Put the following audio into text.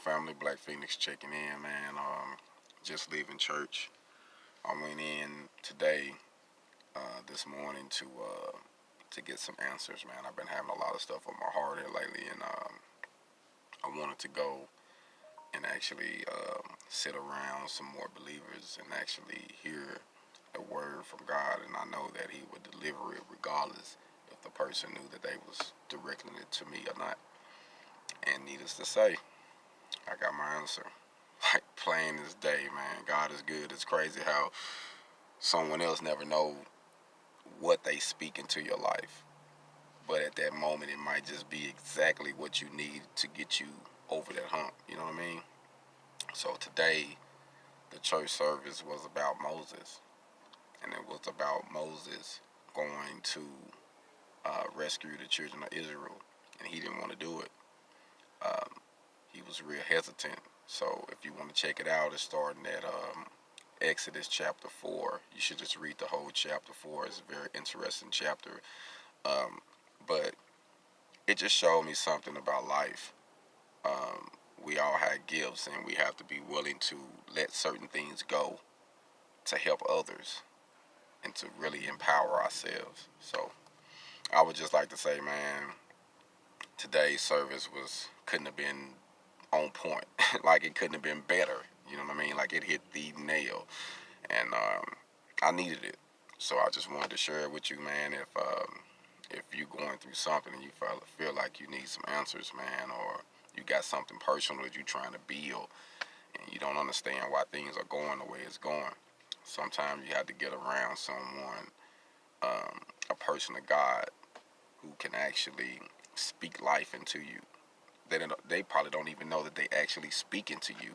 family? Black Phoenix checking in, man. Just leaving church. I went in today, this morning to get some answers, man. I've been having a lot of stuff on my heart here lately, and I wanted to go and actually sit around some more believers and actually hear a word from God, and I know that He would deliver it regardless if the person knew that they was directing it to me or not. And needless to say, I got my answer. Like plain as day, man. God is good. It's crazy how someone else never know what they speak into your life, but at that moment it might just be exactly what you need to get you over that hump. You know what I mean? So today, the church service was about Moses, and it was about Moses going to rescue the children of Israel, and he didn't want to do it. Um, he was real hesitant. So if you want to check it out, it's starting at Exodus chapter 4. You should just read the whole chapter 4. It's a very interesting chapter. Um, but it just showed me something about life. Um, we all have gifts, and we have to be willing to let certain things go to help others and to really empower ourselves. So I would just like to say, man, today's service was couldn't have been on point. Like it couldn't have been better. You know what I mean? Like it hit the nail, and I needed it. So I just wanted to share it with you, man. If you're going through something and you feel like you need some answers, man, or you got something personal that you're trying to build and you don't understand why things are going the way it's going, sometimes you have to get around someone, a person of God, who can actually speak life into you. They probably don't even know that they actually speak into you.